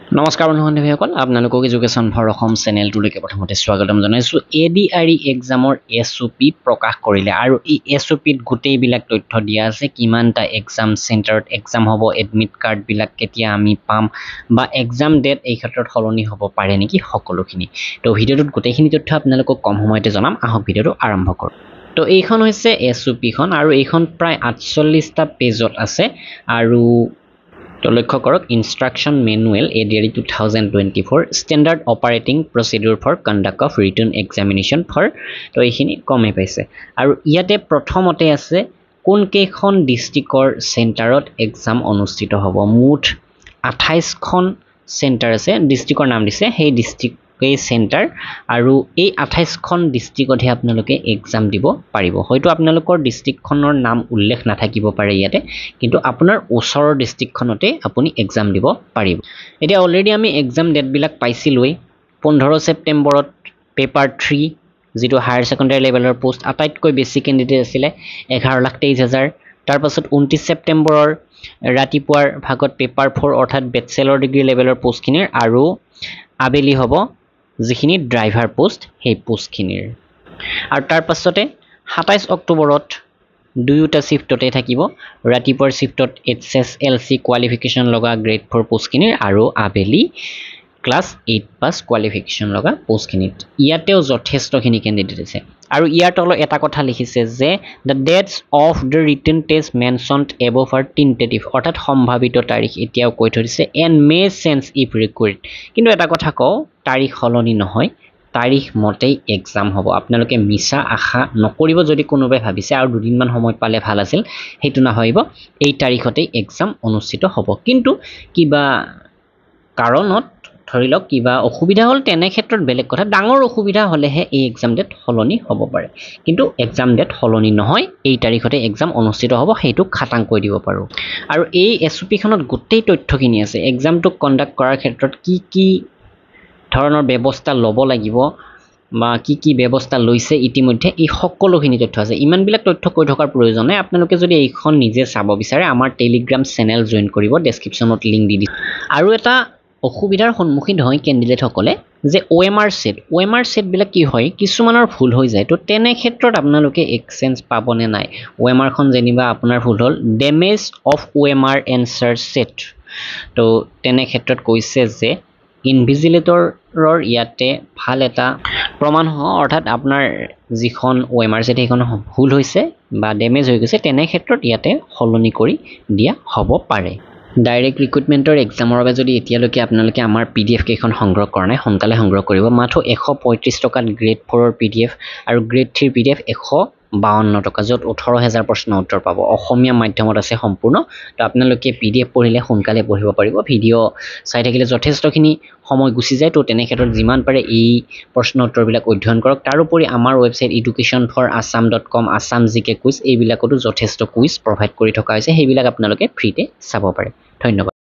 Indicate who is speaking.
Speaker 1: নমস্কাৰ বন্ধু-বান্ধৱীসকল আপোনালোকক education for Assam চেনেলটোলৈকে প্ৰথমতে স্বাগতম জনাইছোঁ এডিআৰই এক্সামৰ এছঅপি প্ৰকাশ কৰিলে আৰু এই এছঅপিত গোটেইবিলাক তথ্য দিয়া আছে কিমানটা এক্সাম চেণ্টাৰত এক্সাম হ'ব এডমিট কাৰ্ডবিলাক কেতিয়া আমি পাম বা এক্সাম ডেট এই ক্ষেত্ৰত সলনি হ'ব পাৰে নেকি সকলোখিনি তো ভিডিঅ'টোত গোটেইখিনি তথ্য আপোনালোকক কম সময়তে জনাম আহক ভিডিঅ'টো আৰম্ভ কৰোঁ তো এইখন হৈছে এছঅপিখন আৰু এইখন প্ৰায় 48টা পেজত আছে আৰু তো লক্ষ্য কৰক instruction manual ADRE 2024 standard operating procedure for conduct of written examination for তো এইখিনি কমে পাইছে আৰু ইয়াতে প্ৰথমতে আছে কোনকেইখন ডিষ্ট্ৰিক্টৰ চেণ্টাৰত এক্সাম অনুষ্ঠিত হ'ব মুঠ 28খন চেণ্টাৰ আছে ডিষ্ট্ৰিক্টৰ নাম দিছে সেই ডিষ্ট্ৰিক্ট চেণ্টাৰ আৰু এই 28খন ডিষ্ট্ৰিক্টতহে আপোনালোকে এক্সাম দিব পাৰিব হয়তো আপোনালোকৰ ডিষ্ট্ৰিক্টখনৰ নাম উল্লেখ নাথাকিব পাৰে ইয়াতে কিন্তু আপোনাৰ ওচৰৰ ডিষ্ট্ৰিক্টখনতে আপুনি এক্সাম দিব পাৰিব এতিয়া অলৰেডি আমি এক্সাম ডেটবিলাক পাইছিলোৱেই 15 ছেপ্টেম্বৰত পেপাৰ 3 যিটো হায়াৰ ছেকেণ্ডাৰী লেভেলৰ পোষ্ট আটাইতকৈ বেছি কেণ্ডিডেট আছিলে 11,23,000 তাৰপাছত 29 ছেপ্টেম্বৰৰ ৰাতিপুৱাৰ ভাগত পেপাৰ 4 অৰ্থাৎ বেচেলৰ ডিগ্ৰী লেভেলৰ পোষ্টখিনিৰ আৰু আবেলি হ'ব যিখিনি ড্ৰাইভাৰ পোষ্ট সেই পোষ্টখিনিৰ আৰু তাৰ পাছতে 27 অক্টোবৰত দুয়োটা শিফটতে থাকিব ৰাতিপুৱাৰ শিফটত HSLC কোৱালিফিকেশ্যন লগা গ্ৰেড 4 পোষ্টখিনিৰ আৰু আবেলি ক্লাছ 8 পাছ কোৱালিফিকেশ্যন লগা পোষ্টখিনিত ইয়াতেও যথেষ্টখিনি কেণ্ডিডেট আছে আৰু ইয়াৰ তলত এটা কথা লিখিছে যে the dates of the written test mentioned above আৰ টেণ্টেটিভ অৰ্থাৎ সম্ভাৱিত তাৰিখ এতিয়াও কৈ থৈ দিছে and may change if required কিন্তু এটা কথা কওঁ তাৰিখ সলনি নহয় তাৰিখ মতেই এক্সাম হ'ব আপোনালোকে মিছা আশা নকৰিব যদি কোনোবাই ভাবিছে আৰু দুদিনমান সময় পালে ভাল আছিল সেইটো নাভাবিব এই তাৰিখতেই এক্সাম অনুষ্ঠিত হ'ব কিন্তু কিবা কাৰণত ধৰি লওক কিবা অসুবিধা হ'ল তেনে ক্ষেত্ৰত বেলেগ কথা ডাঙৰ অসুবিধা হ'লেহে এই এক্সাম ডেট সলনি হ'ব পাৰে কিন্তু এক্সাম ডেট সলনি নহয় এই তাৰিখতে এক্সাম অনুষ্ঠিত হ'ব সেইটো খাটাং কৈ দিব পাৰোঁ আৰু এই এছঅপিখনত গোটেই তথ্যখিনি আছে এক্সামটো কণ্ডাক্ট কৰাৰ ক্ষেত্ৰত কি ধৰণৰ ব্যৱস্থা ল'ব লাগিব বা কি ব্যৱস্থা লৈছে ইতিমধ্যে এই সকলোখিনি তথ্য আছে ইমানবিলাক তথ্য কৈ থকাৰ প্ৰয়োজন নাই আপোনালোকে যদি এইখন নিজে চাব বিচাৰে আমাৰ টেলিগ্ৰাম চেনেল জইন কৰিব ডেছক্ৰিপশ্যনত লিংক দি দিছোঁ আৰু এটা অসুবিধাৰ সন্মুখীন হয় কেণ্ডিডেটসকলে যে OMR ছেটবিলাক কি হয় কিছুমানৰ ভুল হৈ যায় তো তেনে ক্ষেত্ৰত আপোনালোকে এক্সচেঞ্জ পাবনে নাই OMRখন যেনিবা আপোনাৰ ভুল হ'ল damage of OMR answer sheet তো তেনে ক্ষেত্ৰত কৈছে যে ইনভিজিলেটৰৰ ইয়াতে ভাল এটা প্ৰমাণ হয় অৰ্থাৎ আপোনাৰ যিখন OMR ছেট সেইখন ভুল হৈছে বা ডেমেজ হৈ গৈছে তেনে ক্ষেত্ৰত ইয়াতে সলনি কৰি দিয়া হ'ব পাৰে ডাইৰেক্ট ৰিক্ৰুটমেণ্টৰ এক্সামৰ বাবে যদি এতিয়ালৈকে আপোনালোকে আমাৰ PDF কেইখন সংগ্ৰহ কৰা নাই সোনকালে সংগ্ৰহ কৰিব মাত্ৰ 135 টকাত গ্ৰেড 4ৰ PDF আৰু গ্ৰেড 3 PDF 152 টকা য'ত 18,000 প্ৰশ্ন উত্তৰ পাব অসমীয়া মাধ্যমত আছে সম্পূৰ্ণ তো আপোনালোকে PDF পঢ়িলে সোনকালে পঢ়িব পাৰিব ভিডিঅ' চাই থাকিলে যথেষ্টখিনি সময় গুচি যায় তো তেনে ক্ষেত্ৰত যিমান পাৰে এই প্ৰশ্ন উত্তৰবিলাক অধ্যয়ন কৰক তাৰোপৰি আমাৰ ৱেবছাইট educationforassam.com আসাম জিকে কুইজ এইবিলাকতো যথেষ্ট কুইজ প্ৰভাইড কৰি থকা হৈছে সেইবিলাক আপোনালোকে ফ্ৰীতে চাব পাৰে ধন্যবাদ